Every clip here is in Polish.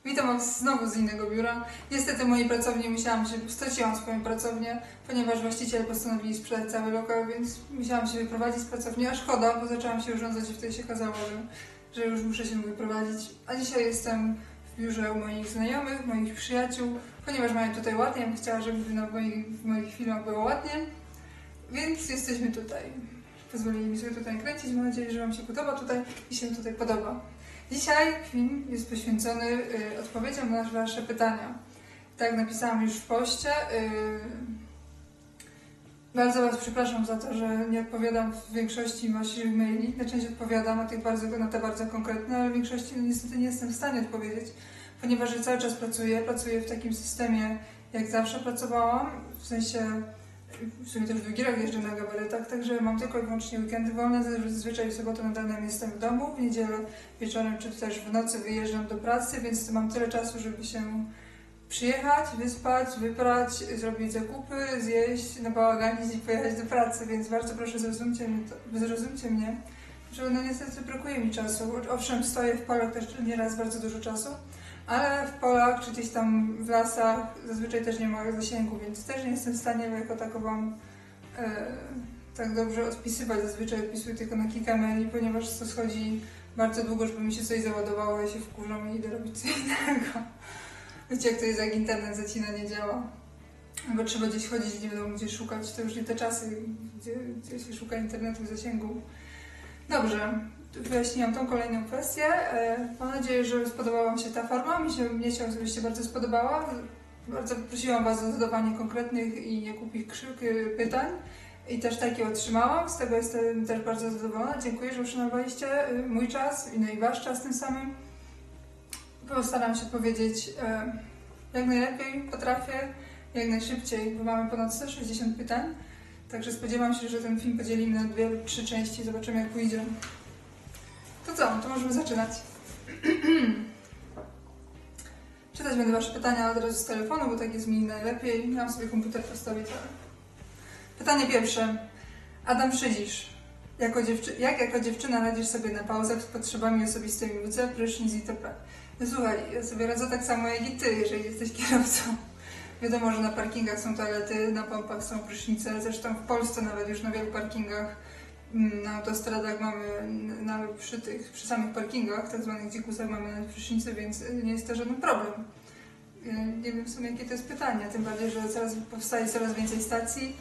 Witam Was znowu z innego biura. Niestety mojej pracowni straciłam swoją pracownię, ponieważ właściciele postanowili sprzedać cały lokal, więc musiałam się wyprowadzić z pracowni, a szkoda, bo zaczęłam się urządzać i wtedy się okazało, że już muszę się wyprowadzić. A dzisiaj jestem w biurze u moich znajomych, moich przyjaciół, ponieważ mają tutaj ładnie, ja bym chciała, żeby w moich filmach było ładnie, więc jesteśmy tutaj. Pozwolili mi sobie tutaj kręcić, mam nadzieję, że Wam się podoba tutaj i się tutaj podoba. Dzisiaj film jest poświęcony odpowiedziom na Wasze pytania. Tak jak napisałam już w poście. Bardzo Was przepraszam za to, że nie odpowiadam w większości Waszych maili. Na część odpowiadam, na te bardzo konkretne, ale w większości niestety nie jestem w stanie odpowiedzieć, ponieważ cały czas pracuję w takim systemie, jak zawsze pracowałam, w sensie w sumie też w Wigiliach jeżdżę na gabaretach, także mam tylko i wyłącznie weekendy wolne, zazwyczaj w sobotę nad ranem jestem w domu, w niedzielę wieczorem czy też w nocy wyjeżdżam do pracy, więc mam tyle czasu, żeby się przyjechać, wyspać, wyprać, zrobić zakupy, zjeść, nabałaganić i pojechać do pracy, więc bardzo proszę zrozumcie mnie, że no niestety brakuje mi czasu. Owszem, stoję w polach też nieraz bardzo dużo czasu, ale w polach czy gdzieś tam w lasach zazwyczaj też nie ma zasięgu, więc też nie jestem w stanie jako tako Wam tak dobrze odpisywać. Zazwyczaj odpisuję tylko na kilka maili, ponieważ to schodzi bardzo długo, żeby mi się coś załadowało, ja się wkurzam i idę robić co innego. Wiecie jak to jest, jak internet zacina, nie działa. Albo trzeba gdzieś chodzić, nie wiadomo gdzie szukać, to już nie te czasy, gdzie się szuka internetu, zasięgu. Dobrze. Wyjaśniłam tą kolejną kwestię. Mam nadzieję, że spodobała Wam się ta forma. Mnie się osobiście bardzo spodobała. Bardzo prosiłam Was o zadawanie konkretnych i niekupich pytań. I też takie otrzymałam. Z tego jestem też bardzo zadowolona. Dziękuję, że uszanowaliście mój czas i Wasz czas tym samym. Postaram się powiedzieć jak najlepiej potrafię, jak najszybciej, bo mamy ponad 160 pytań. Także spodziewam się, że ten film podzielimy na 2 lub 3 części. Zobaczymy jak pójdzie. To co? To możemy zaczynać. Czytać będę Wasze pytania od razu z telefonu, bo tak jest mi najlepiej. Miałam sobie komputer postawić, ale... Pytanie pierwsze. Adam Szydzisz. Jak jako dziewczyna radzisz sobie na pauzach z potrzebami osobistymi, WC, prysznic itp.? No słuchaj, ja sobie radzę tak samo jak i Ty, jeżeli jesteś kierowcą. Wiadomo, że na parkingach są toalety, na pompach są prysznice, zresztą w Polsce nawet już na wielu parkingach, na autostradach mamy, przy samych parkingach, tak zwanych dzikusach mamy nawet prysznice, więc nie jest to żaden problem. Nie wiem w sumie jakie to jest pytanie, tym bardziej, że powstaje coraz więcej stacji.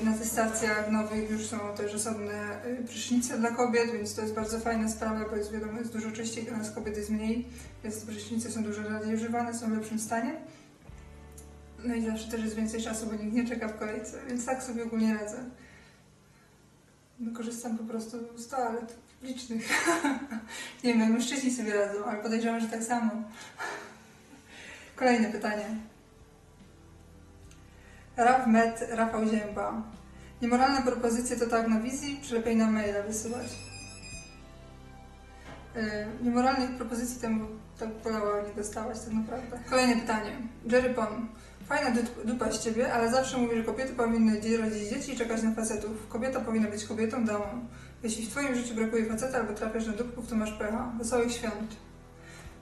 Na tych stacjach nowych już są też osobne prysznice dla kobiet, więc to jest bardzo fajna sprawa, bo jest wiadomo, jest dużo czyściej, a nas kobiet jest mniej, więc te prysznice są dużo rzadziej używane, są w lepszym stanie. No i zawsze też jest więcej czasu, bo nikt nie czeka w kolejce, więc tak sobie ogólnie radzę. No, korzystam po prostu z toalet publicznych. Nie wiem, jak mężczyźni sobie radzą, ale podejrzewam, że tak samo. Kolejne pytanie. Rafał Zięba. Niemoralne propozycje to tak na wizji, czy lepiej na maila wysyłać? Niemoralnych propozycji temu tak polała nie dostałaś tak naprawdę. Kolejne pytanie. Jerry Pon. Fajna dupa z Ciebie, ale zawsze mówię, że kobiety powinny rodzić dzieci i czekać na facetów. Kobieta powinna być kobietą, damą. Jeśli w Twoim życiu brakuje faceta albo trafiasz na dupków, to masz pecha. Wesołych świąt.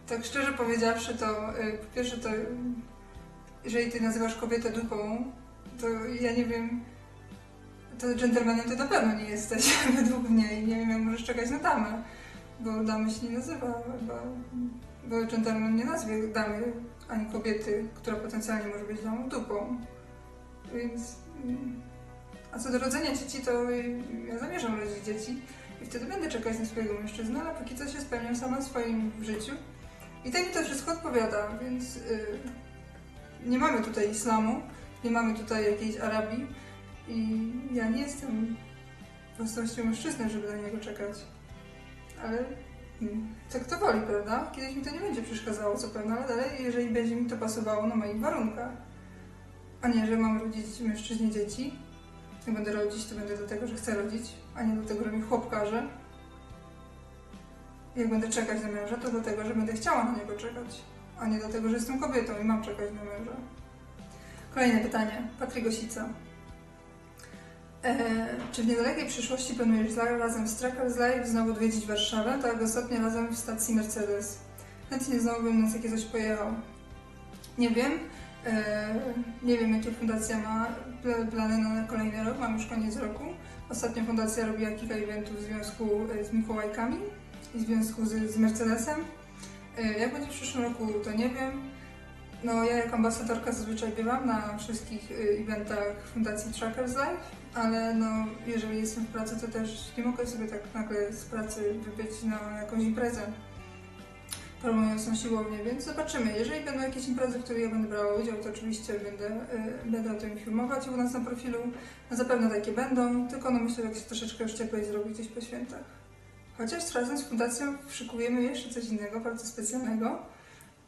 Tak szczerze powiedziawszy, to po pierwsze to jeżeli Ty nazywasz kobietę dupą, to ja nie wiem, to dżentelmenem Ty na pewno nie jesteś, według mnie, i nie wiem jak możesz czekać na damę, bo damy się nie nazywa, bo dżentelmen nie nazwie damy ani kobiety, która potencjalnie może być damą, dupą, więc... A co do rodzenia dzieci, to ja zamierzam rodzić dzieci i wtedy będę czekać na swojego mężczyznę, ale póki co się spełniam sama w swoim życiu i tak mi to wszystko odpowiada, więc nie mamy tutaj islamu, nie mamy tutaj jakiejś Arabii i ja nie jestem własnością mężczyzny, żeby na niego czekać. Ale tak to woli, prawda? Kiedyś mi to nie będzie przeszkadzało, co pewne, ale dalej, jeżeli będzie mi to pasowało na moich warunkach. A nie, że mam rodzić mężczyźnie dzieci. Jak będę rodzić, to będę dlatego, że chcę rodzić, a nie dlatego, że mi chłop każe. Jak będę czekać na męża, to dlatego, że będę chciała na niego czekać, a nie dlatego, że jestem kobietą i mam czekać na męża. Kolejne pytanie. Patryk Osica. Czy w niedalekiej przyszłości planujesz razem z Trackers Live znowu odwiedzić Warszawę, tak jak ostatnio razem w stacji Mercedes? chętnie znowu bym na takie coś pojechał. Nie wiem, jakie fundacja ma plany na kolejny rok, mam już koniec roku. Ostatnio fundacja robiła kilka eventów w związku z Mikołajkami i w związku z Mercedesem. Jak będzie w przyszłym roku, to nie wiem. No, ja jako ambasadorka zazwyczaj bywam na wszystkich eventach Fundacji Trackers Life, ale no, jeżeli jestem w pracy, to też nie mogę sobie tak nagle z pracy wybyć na jakąś imprezę promującą siłownię, więc zobaczymy. Jeżeli będą jakieś imprezy, w których ja będę brała udział, to oczywiście będę o tym informować u nas na profilu. No, zapewne takie będą, tylko no myślę, że jak się troszeczkę już cieplej zrobi gdzieś po świętach. Chociaż razem z fundacją szykujemy jeszcze coś innego, bardzo specjalnego,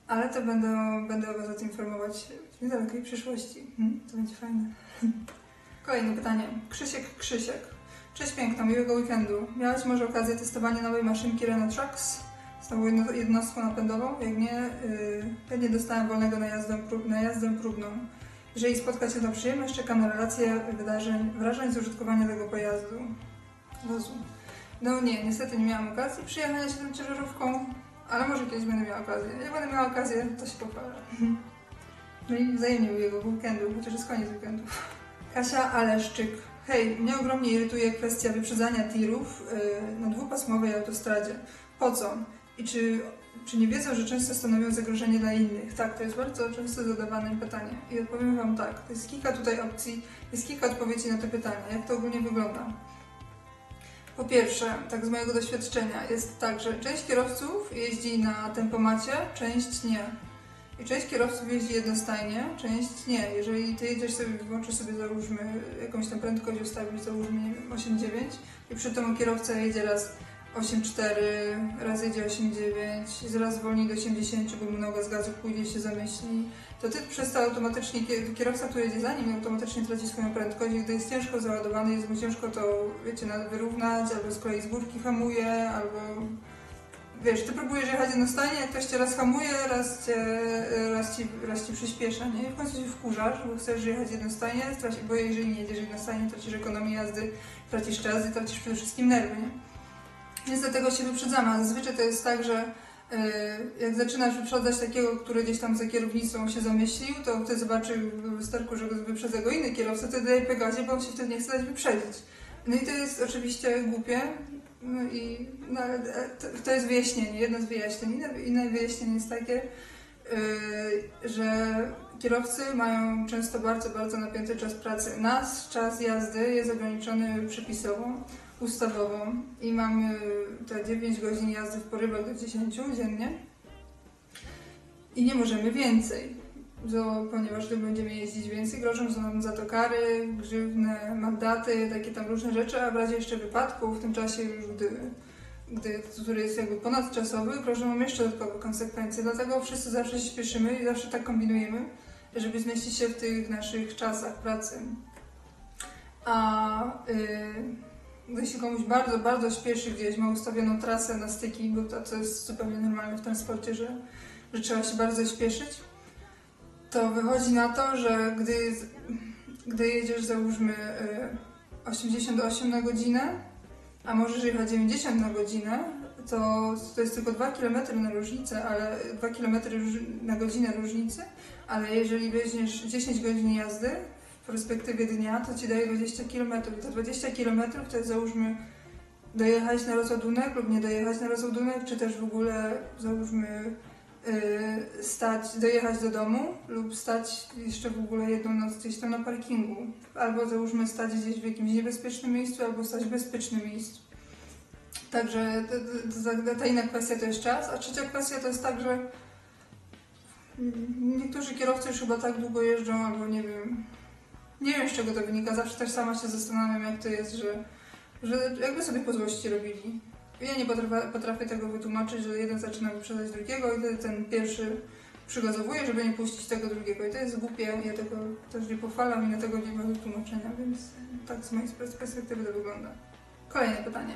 ale to będę Was o tym informować w niedalekiej przyszłości. To będzie fajne. Kolejne pytanie. Krzysiek. Cześć piękna, miłego weekendu. Miałaś może okazję testowania nowej maszynki Renault Trucks z nową jednostką napędową? Jak nie, chętnie dostałem wolnego na jazdę próbną. Jeżeli spotka Cię na przyjemność, czekam na relację wrażeń z użytkowania tego wozu. No nie, niestety nie miałam okazji przyjechania się tą ciężarówką, ale może kiedyś będę miała okazję. Jak będę miała okazję, to się pochwalę. No i wzajemnie miłego weekendu, chociaż jest koniec weekendu. Kasia Aleszczyk. Hej, mnie ogromnie irytuje kwestia wyprzedzania tirów na dwupasmowej autostradzie. Po co? I czy nie wiedzą, że często stanowią zagrożenie dla innych? Tak, to jest bardzo często zadawane pytanie. I odpowiem Wam tak, to jest kilka tutaj opcji, jest kilka odpowiedzi na te pytania. Jak to ogólnie wygląda? Po pierwsze, tak z mojego doświadczenia, jest tak, że część kierowców jeździ na tempomacie, część nie. I część kierowców jeździ jednostajnie, część nie. Jeżeli Ty jedziesz sobie, włączysz sobie, załóżmy, jakąś tam prędkość, ustawisz, załóżmy, nie wiem, 8,9 i przy tym kierowca jedzie raz 8,4, raz jedzie 8,9, zaraz zwolni do 80, bo mu noga z gazu pójdzie, się zamyśli, to Ty przez to automatycznie, kierowca, który jedzie za nim, automatycznie traci swoją prędkość i gdy jest ciężko załadowany, jest mu ciężko to, wiecie, wyrównać, albo z kolei z górki hamuje, albo wiesz, Ty próbujesz jechać jednostajnie, jak ktoś Cię raz hamuje, raz ci przyspiesza, nie? I w końcu się wkurzasz, bo chcesz jechać jednostajnie, bo jeżeli nie jedziesz jednostajnie, tracisz ekonomię jazdy, tracisz czas i tracisz przede wszystkim nerwy, nie? Więc dlatego się wyprzedzamy, a zazwyczaj to jest tak, że jak zaczynasz wyprzedzać takiego, który gdzieś tam za kierownicą się zamyślił, to Ty zobaczy w lusterku, że wyprzedza go inny kierowca, to daje po gazie, bo on się wtedy nie chce dać wyprzedzić. No i to jest oczywiście głupie, to jest wyjaśnienie, jedno z wyjaśnień. Inne wyjaśnienie jest takie, że kierowcy mają często bardzo, bardzo napięty czas pracy. Nasz czas jazdy jest ograniczony przepisowo, ustawowo i mamy te 9 godzin jazdy w porywach do 10 dziennie i nie możemy więcej, ponieważ gdy będziemy jeździć więcej, grożą nam za to kary, grzywne, mandaty, takie tam różne rzeczy, a w razie jeszcze wypadku, w tym czasie już który jest jakby ponadczasowy, grożą nam jeszcze dodatkowe konsekwencje. Dlatego wszyscy zawsze się śpieszymy i zawsze tak kombinujemy, żeby zmieścić się w tych naszych czasach pracy. Gdy się komuś bardzo, bardzo śpieszy gdzieś, ma ustawioną trasę na styki, bo to jest zupełnie normalne w transporcie, że trzeba się bardzo śpieszyć, to wychodzi na to, że gdy jedziesz, załóżmy 88 na godzinę, a możesz jechać 90 na godzinę, to jest tylko 2 km na różnicę, ale 2 km na godzinę różnicy, ale jeżeli weźmiesz 10 godzin jazdy w perspektywie dnia, to Ci daje 20 km. I te 20 km to jest, załóżmy, dojechać na rozładunek lub nie dojechać na rozładunek, czy też w ogóle, załóżmy, dojechać do domu lub stać jeszcze w ogóle jedną noc gdzieś tam na parkingu. Albo załóżmy stać gdzieś w jakimś niebezpiecznym miejscu, albo stać w bezpiecznym miejscu. Także ta inna kwestia to jest czas, a trzecia kwestia to jest tak, że niektórzy kierowcy już chyba tak długo jeżdżą, albo nie wiem z czego to wynika, zawsze też sama się zastanawiam, jak to jest, że jakby sobie po złości robili. Ja nie potrafię tego wytłumaczyć, że jeden zaczyna wyprzedzać drugiego i wtedy ten pierwszy przygazowuje, żeby nie puścić tego drugiego. I to jest głupie, ja tego też nie pochwalam i na tego nie ma wytłumaczenia, więc tak z mojej perspektywy to wygląda. Kolejne pytanie.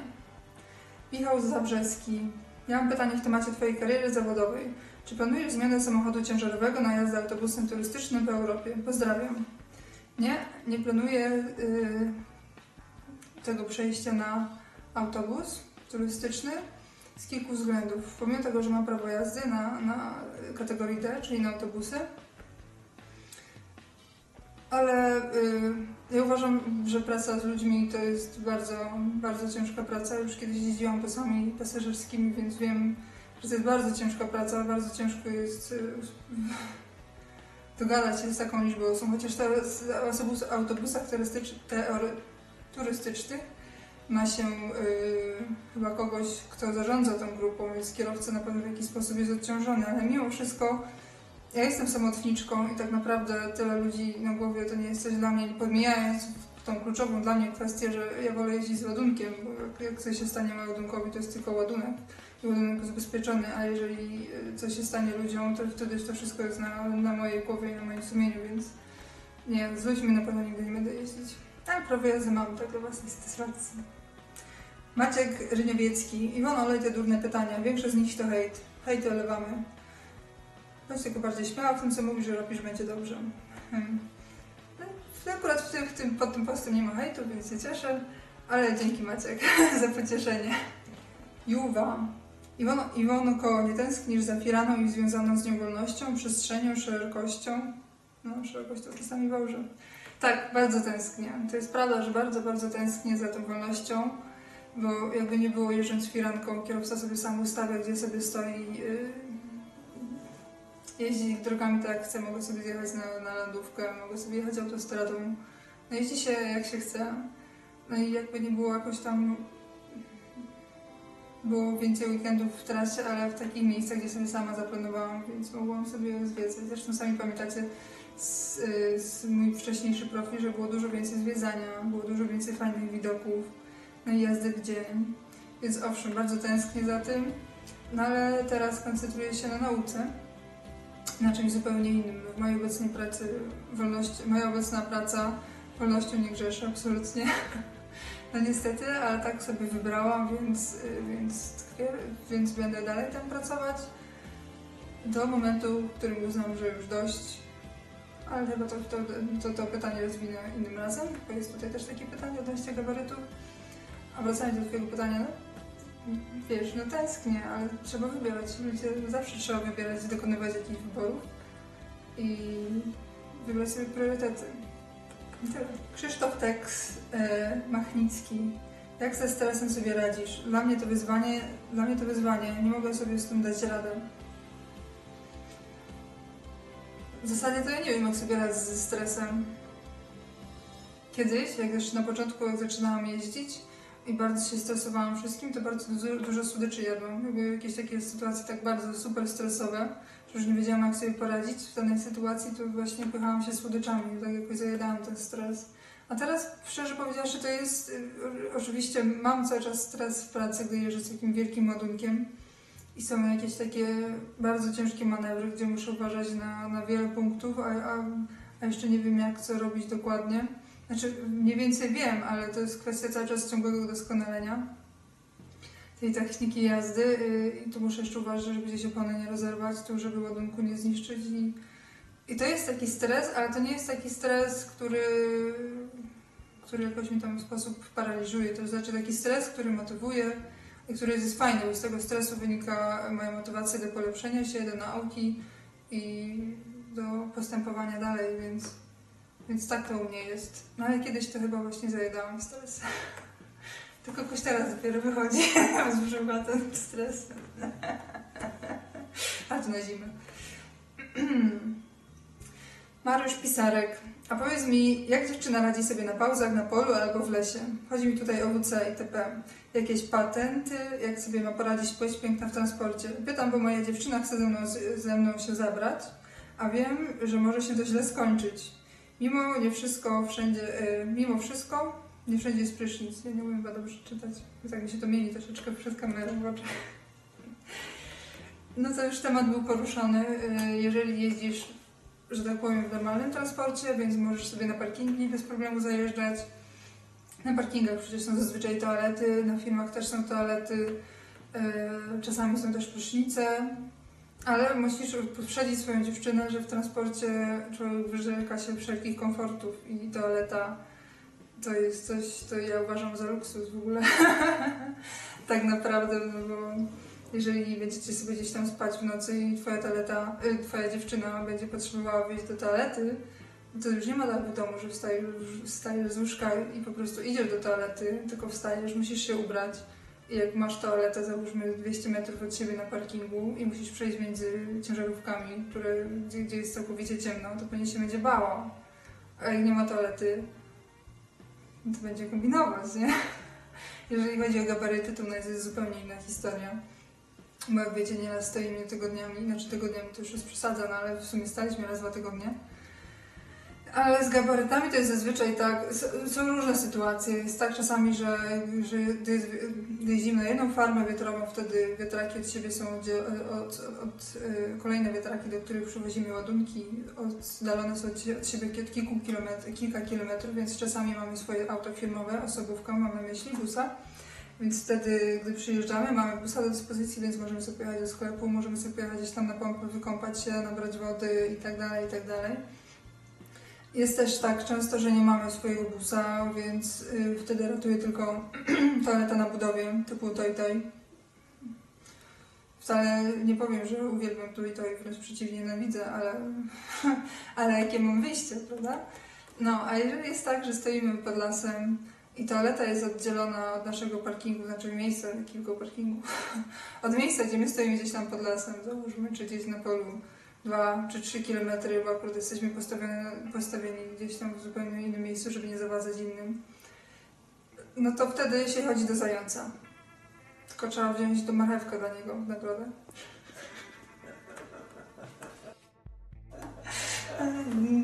Michał Zabrzeski. Ja mam pytanie w temacie Twojej kariery zawodowej. Czy planujesz zmianę samochodu ciężarowego na jazdę autobusem turystycznym w Europie? Pozdrawiam. Nie planuję tego przejścia na autobus turystyczny. z kilku względów. Pomimo tego, że mam prawo jazdy na kategorii D, czyli na autobusy, ale ja uważam, że praca z ludźmi to jest bardzo, bardzo ciężka praca. Już kiedyś jeździłam pasami pasażerskimi, więc wiem, że to jest bardzo ciężka praca, bardzo ciężko jest dogadać się z taką liczbą osób, chociaż w autobusach turystycznych ma się chyba kogoś, kto zarządza tą grupą, więc kierowca na pewno w jakiś sposób jest odciążony, ale mimo wszystko ja jestem samotniczką i tak naprawdę tyle ludzi na głowie to nie jest coś dla mnie, pomijając tą kluczową dla mnie kwestię, że ja wolę jeździć z ładunkiem, bo jak coś się stanie ładunkowi, to jest tylko ładunek i ładunek jest zabezpieczony, a jeżeli coś się stanie ludziom, to wtedy to wszystko jest na mojej głowie i na moim sumieniu, więc nie, z ludźmi na pewno nigdy nie będę jeździć. Ale prawo jazdy mam, tak dla własnej satysfakcji. Maciek Ryniowiecki. Iwona, olej te durne pytania. Większość z nich to hejt. Hejt olewamy. Bądź tylko bardziej śmiała w tym, co mówisz, że robisz, będzie dobrze. No, akurat pod tym postem nie ma hejtu, więc się cieszę. Ale dzięki Maciek za pocieszenie. Juwa. Iwono koło, nie tęsknisz za firaną i związaną z nią wolnością, przestrzenią, szerokością? No, szerokość to czasami Wałże. Tak, bardzo tęsknię. To jest prawda, że bardzo, bardzo tęsknię za tą wolnością, bo jakby nie było, jeżdżąc firanką, kierowca sobie sam ustawia, gdzie sobie stoi, jeździ drogami tak jak chce, mogę sobie zjechać na lądówkę, mogę sobie jechać autostradą, no jeździ się jak się chce. No i jakby nie było jakoś tam, było więcej weekendów w trasie, ale w takich miejscach, gdzie sobie sama zaplanowałam, więc mogłam sobie zwiedzać. Zresztą sami pamiętacie z mój wcześniejszy profil, że było dużo więcej zwiedzania, było dużo więcej fajnych widoków, no i jazdy w dzień. Więc owszem, bardzo tęsknię za tym, no ale teraz koncentruję się na nauce, na czymś zupełnie innym. W mojej obecnej pracy moja obecna praca wolnością nie grzeszy, absolutnie. No niestety, ale tak sobie wybrałam, więc będę dalej tam pracować do momentu, w którym uznam, że już dość. Ale chyba to pytanie rozwinę innym razem, bo jest tutaj też takie pytanie odnośnie gabarytu. A wracając do twojego pytania, no, wiesz, no tęsknię, ale trzeba wybierać. Ludzie zawsze trzeba wybierać, dokonywać jakichś wyborów i wybrać sobie priorytety. I tyle. Krzysztof Teks, Machnicki. Jak ze stresem sobie radzisz? Dla mnie to wyzwanie, nie mogę sobie z tym dać radę. W zasadzie to ja nie wiem, jak sobie radzić ze stresem. Kiedyś, jak jeszcze na początku, jak zaczynałam jeździć i bardzo się stresowałam wszystkim, to bardzo dużo słodyczy jadłam. Były jakieś takie sytuacje tak bardzo super stresowe, że już nie wiedziałam, jak sobie poradzić w danej sytuacji, to właśnie pychałam się słodyczami, tak jakoś zajadałam ten stres. A teraz, szczerze powiedziawszy, to jest... Oczywiście mam cały czas stres w pracy, gdy jeżdżę z takim wielkim ładunkiem. I są jakieś takie bardzo ciężkie manewry, gdzie muszę uważać na wiele punktów, a jeszcze nie wiem, jak co robić dokładnie. Znaczy, mniej więcej wiem, ale to jest kwestia cały czas ciągłego doskonalenia tej techniki jazdy. I tu muszę jeszcze uważać, żeby gdzieś opony nie rozerwać, tu żeby ładunku nie zniszczyć. I to jest taki stres, ale to nie jest taki stres, który jakoś mi tam w sposób paraliżuje. To znaczy taki stres, który motywuje, i który jest fajny, bo z tego stresu wynika moja motywacja do polepszenia się, do nauki i do postępowania dalej, więc tak to u mnie jest. No ale kiedyś to chyba właśnie zajadałam stres. Tylko jakoś teraz dopiero wychodzi z brzucha ten stres. A to na zimę. Mariusz Pisarek. A powiedz mi, jak dziewczyna radzi sobie na pauzach, na polu albo w lesie? Chodzi mi tutaj o WC itp. Jakieś patenty, jak sobie ma poradzić płeć piękna w transporcie? Pytam, bo moja dziewczyna chce ze mną się zabrać, a wiem, że może się to źle skończyć. Mimo wszystko, nie wszędzie jest prysznic. Ja nie umiem chyba dobrze czytać, bo tak mi się to mieni troszeczkę przed kamerą w oczach. No to już temat był poruszony. Jeżeli jeździsz, że tak powiem, w normalnym transporcie, więc możesz sobie na parkingi bez problemu zajeżdżać. Na parkingach przecież są zazwyczaj toalety, na firmach też są toalety, czasami są też prysznice, ale musisz uprzedzić swoją dziewczynę, że w transporcie człowiek wyrzeka się wszelkich komfortów i toaleta to jest coś, co ja uważam za luksus w ogóle. Tak naprawdę, no bo Jeżeli będziecie sobie gdzieś tam spać w nocy i twoja dziewczyna będzie potrzebowała wyjść do toalety, to już nie ma tak w domu, że wstajesz z łóżka i po prostu idziesz do toalety, tylko wstajesz, musisz się ubrać. I jak masz toaletę, załóżmy 200 metrów od siebie na parkingu i musisz przejść między ciężarówkami, gdzie jest całkowicie ciemno, to pewnie się będzie bała. A jak nie ma toalety, to będzie kombinować, nie? Jeżeli chodzi o gabaryty, to u nas jest zupełnie inna historia. Bo jak wiecie, nieraz stoimy tygodniami to już jest przesadzone, ale w sumie staliśmy raz 2 tygodnie. Ale z gabarytami to jest zazwyczaj tak, są różne sytuacje. Jest tak czasami, że gdy jeździmy na jedną farmę wiatrową, wtedy wiatraki od siebie są kolejne wiatraki, do których przywozimy ładunki, oddalone są od siebie kilka kilometrów, więc czasami mamy swoje auto firmowe, osobówkę, mamy myśli, busa. Więc wtedy, gdy przyjeżdżamy, mamy busa do dyspozycji, więc możemy sobie pojechać do sklepu, możemy sobie pojechać gdzieś tam na pompę, wykąpać się, nabrać wody itd., itd. Jest też tak często, że nie mamy swojego busa, więc wtedy ratuje tylko toaleta na budowie typu Toy. Wcale nie powiem, że uwielbiam Toy, wręcz przeciwnie, nienawidzę, ale jakie mam wyjście, prawda? No, a jeżeli jest tak, że stoimy pod lasem i toaleta jest oddzielona od naszego parkingu, znaczy miejsca jakiego parkingu, od miejsca, gdzie my stoimy gdzieś tam pod lasem, załóżmy, czy gdzieś na polu, 2 czy 3 kilometry, bo akurat jesteśmy postawieni gdzieś tam w zupełnie innym miejscu, żeby nie zawadzać innym, no to wtedy się chodzi do zająca. Tylko trzeba wziąć do marchewkę dla niego w nagrodę.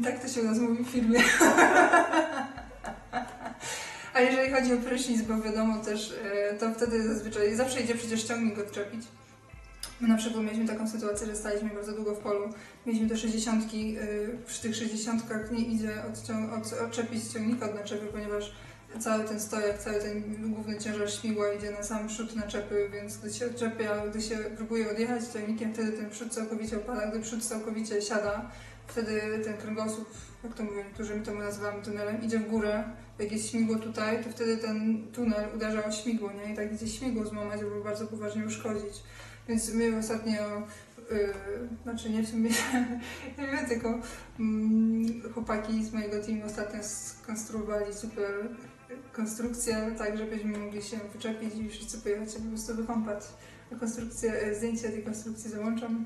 Tak to się u nas mówi w filmie. A jeżeli chodzi o prysznic, bo wiadomo też, to wtedy zazwyczaj zawsze idzie przecież ciągnik odczepić. My na przykład mieliśmy taką sytuację, że staliśmy bardzo długo w polu. Mieliśmy te 60, przy tych 60 nie idzie odczepić ciągnika od naczepy, ponieważ cały ten stojak, cały ten główny ciężar śmigła idzie na sam przód naczepy, więc gdy się odczepia, gdy się próbuje odjechać ciągnikiem, wtedy ten przód całkowicie opada. Gdy przód całkowicie siada, wtedy ten kręgosłup, jak to mówią niektórzy, my to nazywamy tunelem, idzie w górę. Jak jest śmigło tutaj, to wtedy ten tunel uderza o śmigło, nie? I tak idzie śmigło złamać albo bardzo poważnie uszkodzić. Więc my ostatnio, znaczy nie w sumie, nie my, tylko chłopaki z mojego teamu ostatnio skonstruowali super konstrukcję, tak żebyśmy mogli się wyczepić i wszyscy pojechać się po prostu wykąpać. Zdjęcie tej konstrukcji załączam.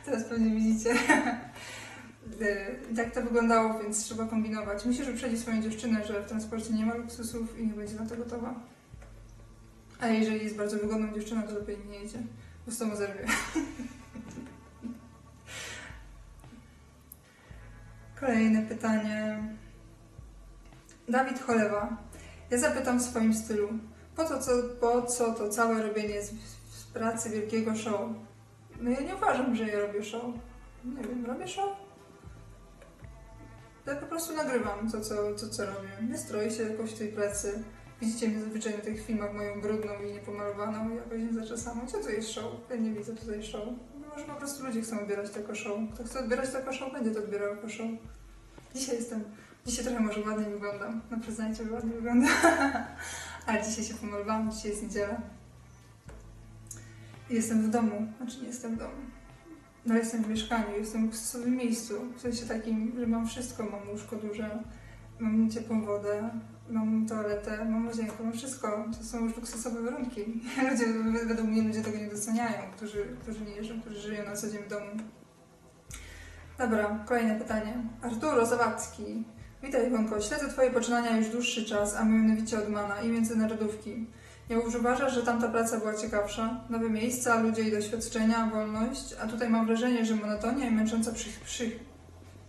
Teraz pewnie widzicie. I tak to wyglądało, więc trzeba kombinować. Musisz uprzedzić swoją dziewczynę, że w transporcie nie ma luksusów i nie będzie na to gotowa. A jeżeli jest bardzo wygodną dziewczyną, to lepiej nie jedzie, bo z tobą zerwie. Kolejne pytanie. Dawid Cholewa. Ja zapytam w swoim stylu. Po co to całe robienie z pracy wielkiego show? No ja nie uważam, że ja robię show. Nie wiem, robię show? Ja po prostu nagrywam to, co robię. Nie stroję się jakoś w tej pracy. Widzicie mnie zazwyczaj na tych filmach moją brudną i niepomalowaną i jakoś zaczesaną. Co to jest show? Ja nie widzę tutaj show. No może po prostu ludzie chcą odbierać to jako show. Kto chce odbierać to jako show, będzie to odbierał jako show. Dzisiaj trochę może ładnie wyglądam. No przyznajcie, że ładnie wyglądam. Ale dzisiaj się pomalowałam, dzisiaj jest niedziela. I jestem w domu. Znaczy nie jestem w domu. No jestem w mieszkaniu, jestem w stosownym miejscu. W sensie takim, że mam wszystko. Mam łóżko duże, mam ciepłą wodę, mam toaletę, mam łazienkę, mam wszystko. To są już luksusowe warunki. Według mnie ludzie tego nie doceniają, którzy nie jeżdżą, którzy żyją na co dzień w domu. Dobra, kolejne pytanie. Arturo Zawadzki. Witaj, Iwonko. Śledzę Twoje poczynania już dłuższy czas, a mianowicie od MANA i międzynarodówki. Nie uważasz, że tamta praca była ciekawsza? Nowe miejsca, ludzie i doświadczenia, wolność, a tutaj mam wrażenie, że monotonia i męcząca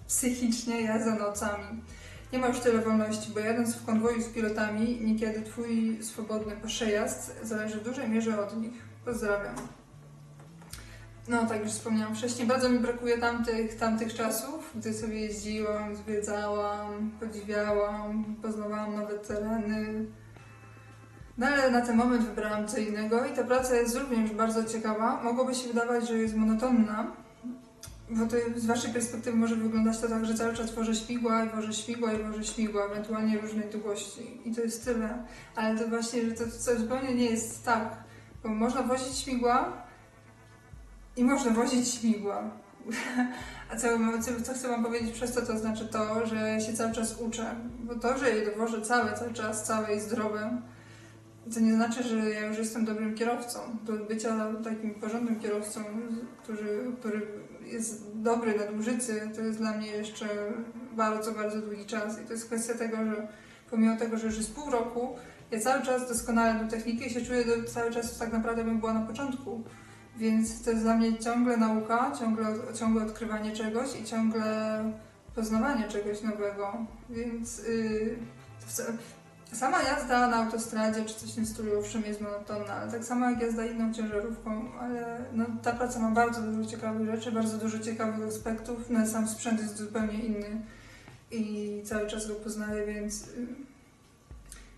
psychicznie jazda nocami. Nie ma już tyle wolności, bo jadąc w konwoju z pilotami, niekiedy Twój swobodny przejazd zależy w dużej mierze od nich. Pozdrawiam. No, tak już wspomniałam wcześniej, bardzo mi brakuje tamtych czasów, gdy sobie jeździłam, zwiedzałam, podziwiałam, poznawałam nowe tereny. No ale na ten moment wybrałam co innego i ta praca jest również bardzo ciekawa. Mogłoby się wydawać, że jest monotonna, bo to z Waszej perspektywy może wyglądać to tak, że cały czas tworzę śmigła i wożę śmigła i wożę śmigła, ewentualnie różnej długości. I to jest tyle. Ale to właśnie, że to zupełnie nie jest tak. Bo można wozić śmigła i można wozić śmigła. A co chcę Wam powiedzieć przez to, to znaczy to, że się cały czas uczę. Bo to, że je dowożę całe i zdrowe, to nie znaczy, że ja już jestem dobrym kierowcą. Do bycia takim porządnym kierowcą, który jest dobry na dłużycy, to jest dla mnie jeszcze bardzo, bardzo długi czas. I to jest kwestia tego, że pomimo tego, że już jest pół roku, ja cały czas doskonale do techniki się czuję cały czas tak naprawdę bym była na początku. Więc to jest dla mnie ciągle nauka, ciągle odkrywanie czegoś i ciągle poznawanie czegoś nowego. Więc sama jazda na autostradzie czy coś w tym stylu owszem jest monotonna, ale tak samo jak jazda inną ciężarówką, ale no, ta praca ma bardzo dużo ciekawych rzeczy, bardzo dużo ciekawych aspektów, no, sam sprzęt jest zupełnie inny i cały czas go poznaję, więc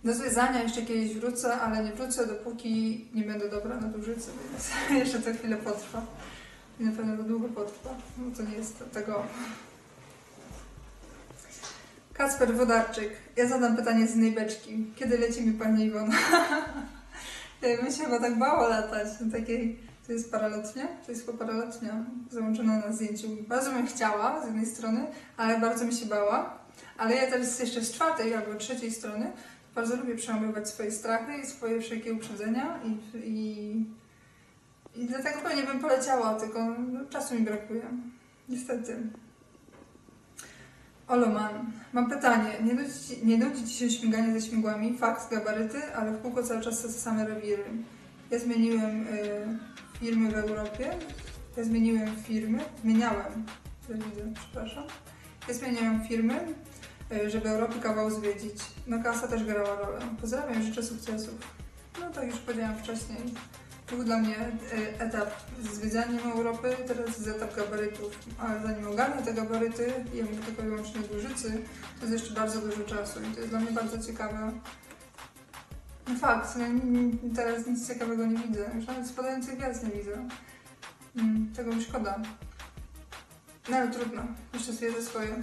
do zwiedzania jeszcze kiedyś wrócę, ale nie wrócę dopóki nie będę dobra na dłużycy, więc jeszcze to chwilę potrwa i na pewno to długo potrwa, no to nie jest tego. Kacper Wodarczyk. Ja zadam pytanie z innej beczki. Kiedy leci mi Pani Iwona? Ja bym się chyba tak bała latać na takiej... To jest paralotnia? To jest chyba paralotnia załączona na zdjęciu. Bardzo bym chciała z jednej strony, ale bardzo mi się bała. Ale ja teraz jeszcze z czwartej albo trzeciej strony bardzo lubię przełamywać swoje strachy i swoje wszelkie uprzedzenia i dlatego pewnie bym poleciała, tylko no, czasu mi brakuje. Niestety. Oloman. Mam pytanie. Nie nudzi Ci się śmiganie ze śmigłami? Fakt, gabaryty, ale w kółko cały czas te same rewiry. Ja zmieniłem firmy w Europie. Zmieniałem firmy, żeby Europę kawał zwiedzić. No kasa też grała rolę. Pozdrawiam, życzę sukcesów. No to już powiedziałam wcześniej. Był dla mnie etap z zwiedzaniem Europy, teraz jest etap gabarytów. Ale zanim ogarnę te gabaryty, ja mówię tylko i wyłącznie dłużycy, to jest jeszcze bardzo dużo czasu i to jest dla mnie bardzo ciekawe. No fakt, teraz nic ciekawego nie widzę, już nawet spadających gwiazd nie widzę. Tego mi szkoda. No ale trudno, jeszcze zwiedzę swoje.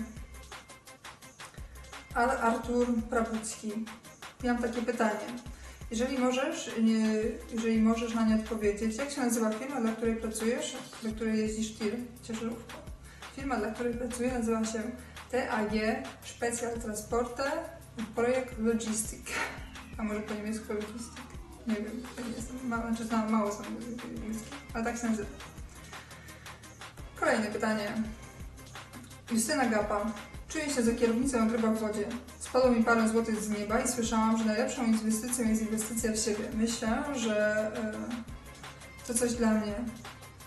Ale Artur Prabucki. Miałam takie pytanie. Jeżeli możesz na nie odpowiedzieć, jak się nazywa firma, dla której pracujesz, dla której jeździsz tir, ciężarówką? Firma, dla której pracuję, nazywa się TAG Special Transporte Projekt Logistic. A może po niemiecku Logistic? Nie wiem, nie jestem, mało znam niemiecki, ale tak się nazywa. Kolejne pytanie. Justyna Gapa. Czuję się za kierownicą jak ryba w wodzie. Spadło mi parę złotych z nieba i słyszałam, że najlepszą inwestycją jest inwestycja w siebie. Myślę, że to coś dla mnie.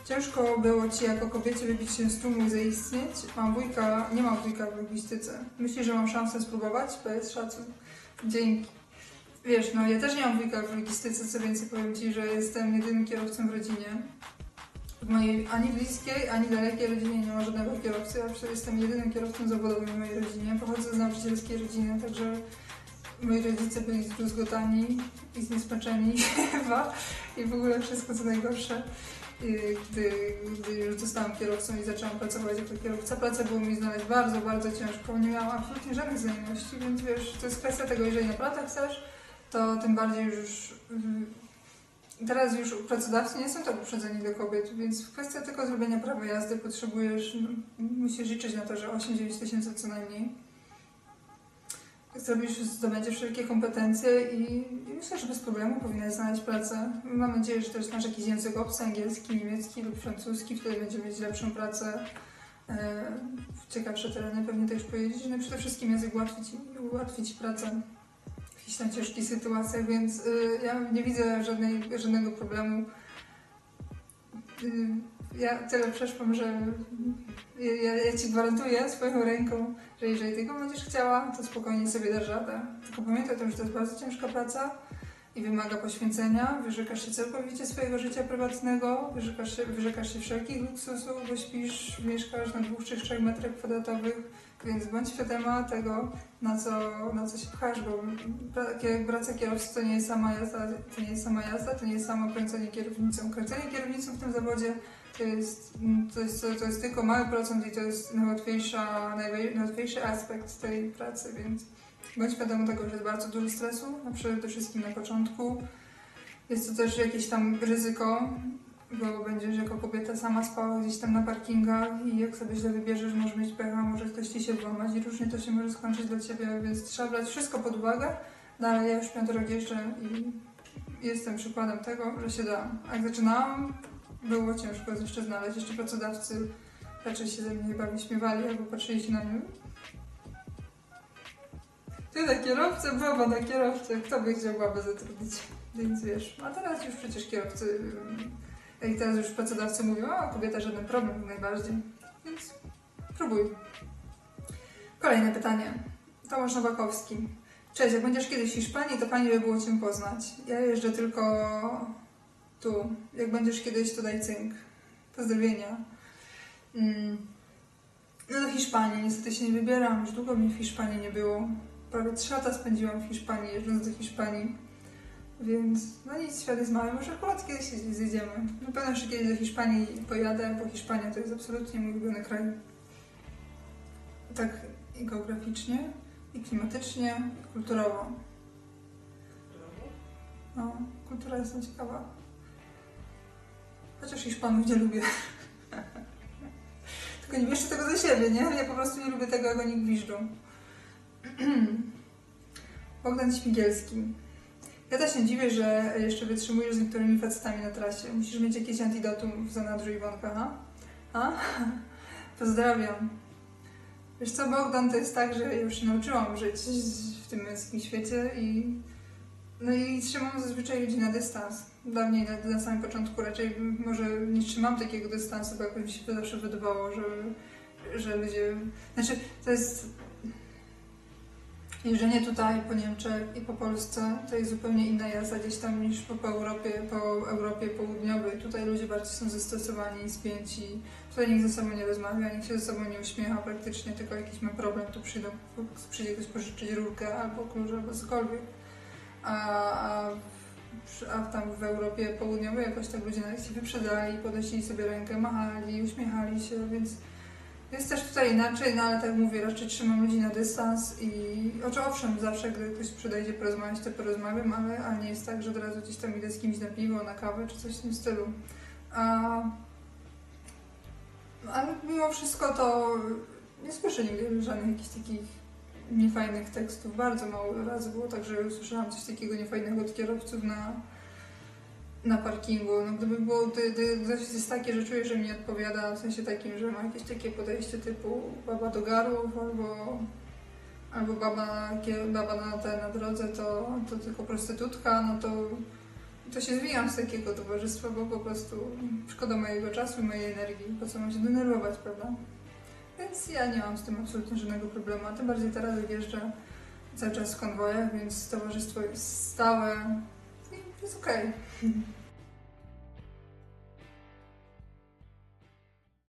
Ciężko było Ci jako kobiecie wybić się z tłumu i zaistnieć. Nie mam wujka w logistyce. Myślisz, że mam szansę spróbować? To jest szacun. Dzięki. Wiesz, no ja też nie mam wujka w logistyce, co więcej powiem Ci, że jestem jedynym kierowcą w rodzinie. W mojej ani bliskiej, ani dalekiej rodzinie nie ma żadnego kierowcy. Ja jestem jedynym kierowcą zawodowym w mojej rodzinie. Pochodzę z nauczycielskiej rodziny, także moi rodzice byli zgruzgotani i zniesmaczeni chyba i w ogóle wszystko co najgorsze. Gdy już zostałam kierowcą i zaczęłam pracować jako kierowca, pracę było mi znaleźć bardzo, bardzo ciężko. Nie miałam absolutnie żadnych znajomości, więc wiesz, to jest kwestia tego, jeżeli naprawdę chcesz, to tym bardziej już... Teraz już pracodawcy nie są tak uprzedzeni do kobiet, więc kwestia tylko zrobienia prawa jazdy potrzebujesz, musisz liczyć na to, że 8-9 tysięcy co najmniej. Zdobędziesz wszelkie kompetencje i myślę, że bez problemu powinnaś znaleźć pracę. Mam nadzieję, że też znasz jakiś język obcy, angielski, niemiecki lub francuski, wtedy będziemy mieć lepszą pracę, w ciekawsze tereny pewnie też pojeździć. No przede wszystkim język ułatwić pracę w jakichś tam ciężkich sytuacjach, więc ja nie widzę żadnego problemu. Ja tyle przeszłam, że ja Ci gwarantuję swoją ręką, że jeżeli Ty go będziesz chciała, to spokojnie sobie dasz radę. Tylko pamiętaj o tym, że to jest bardzo ciężka praca i wymaga poświęcenia. Wyrzekasz się całkowicie swojego życia prywatnego, wyrzekasz się wszelkich luksusów, bo śpisz, mieszkasz na 2 czy 3 metrach kwadratowych, więc bądź świadoma tego, na co się pchasz, bo praca kierowcy to nie jest sama jazda, to nie jest samo kręcenie kierownicą. Kręcenie kierownicą w tym zawodzie to jest tylko mały procent i to jest najłatwiejszy aspekt tej pracy, więc bądź świadomy tego, że jest bardzo dużo stresu, przede wszystkim na początku. Jest to też jakieś tam ryzyko, bo będziesz jako kobieta sama spała gdzieś tam na parkingach i jak sobie źle wybierzesz, możesz mieć pecha, może ktoś ci się włamać i różnie to się może skończyć dla ciebie, więc trzeba brać wszystko pod uwagę. No ale ja już 5 rok jeżdżę i jestem przykładem tego, że się da. A jak zaczynałam, było ciężko jeszcze znaleźć. Jeszcze pracodawcy raczej się ze mnie chyba wyśmiewali albo patrzyli się na mnie. Ty na kierowcę, baba na kierowcę, kto by chciał babę zatrudnić? Więc wiesz, a teraz już przecież kierowcy, jak teraz już pracodawcy mówią, o kobieta żaden problem najbardziej, więc próbuj. Kolejne pytanie. Tomasz Nowakowski. Cześć, jak będziesz kiedyś w Hiszpanii, to fajnie by było Cię poznać. Ja jeżdżę tylko tu. Jak będziesz kiedyś, to daj cynk. Pozdrowienia. No do Hiszpanii, niestety się nie wybieram, już długo mi w Hiszpanii nie było. Prawie 3 lata spędziłam w Hiszpanii, jeżdżąc do Hiszpanii. Więc no nic, świat jest mały, może akurat kiedyś się zjedziemy. Na pewno jeszcze kiedyś do Hiszpanii pojadę, bo Hiszpania to jest absolutnie mój ulubiony kraj. Tak i geograficznie, i klimatycznie, i kulturowo. No, kultura jest ciekawa. Chociaż Hiszpanów nie lubię. Tylko nie bierzcie tego ze siebie, nie? Ja po prostu nie lubię tego, jak oni gwiżdżą. Bogdan Śmigielski. Ja też się dziwię, że jeszcze wytrzymujesz z niektórymi facetami na trasie. Musisz mieć jakieś antidotum w zanadrzu Iwonka, ha? Ha? Pozdrawiam. Wiesz co, Bogdan, to jest tak, że ja już się nauczyłam żyć w tym męskim świecie i no i trzymam zazwyczaj ludzi na dystans. Dawniej na samym początku raczej może nie trzymam takiego dystansu, bo jakoś mi się to zawsze wydawało, że ludzie... Znaczy, to jest... Jeżdżenie tutaj po Niemczech i po Polsce to jest zupełnie inna jazda gdzieś tam niż po Europie Południowej. Tutaj ludzie bardziej są zestresowani i spięci. Tutaj nikt ze sobą nie rozmawia, nikt się ze sobą nie uśmiecha praktycznie, tylko jakiś ma problem, to przyjdzie ktoś pożyczyć rurkę albo klucz albo cokolwiek. A tam w Europie Południowej jakoś tak ludzie nawet się wyprzedzali, podnosili sobie rękę, machali, uśmiechali się, więc jest też tutaj inaczej, no ale tak jak mówię, raczej trzymam ludzi na dystans i owszem, zawsze gdy ktoś przyjdzie porozmawiać, to porozmawiam, ale nie jest tak, że od razu gdzieś tam idę z kimś na piwo, na kawę czy coś w tym stylu. Ale mimo wszystko to nie słyszę nigdy żadnych jakichś takich niefajnych tekstów. Bardzo mało razy było tak, że usłyszałam coś takiego niefajnego od kierowców na parkingu. No gdyby było, gdy jest takie, że czuję, że mi nie odpowiada, w sensie takim, że ma jakieś takie podejście typu baba do garów albo baba na drodze to tylko prostytutka, no to się zwijam z takiego towarzystwa, bo po prostu szkoda mojego czasu i mojej energii, po co mam się denerwować, prawda? Więc ja nie mam z tym absolutnie żadnego problemu, a tym bardziej teraz jak jeżdżę cały czas w konwojach, więc towarzystwo jest stałe i jest okej.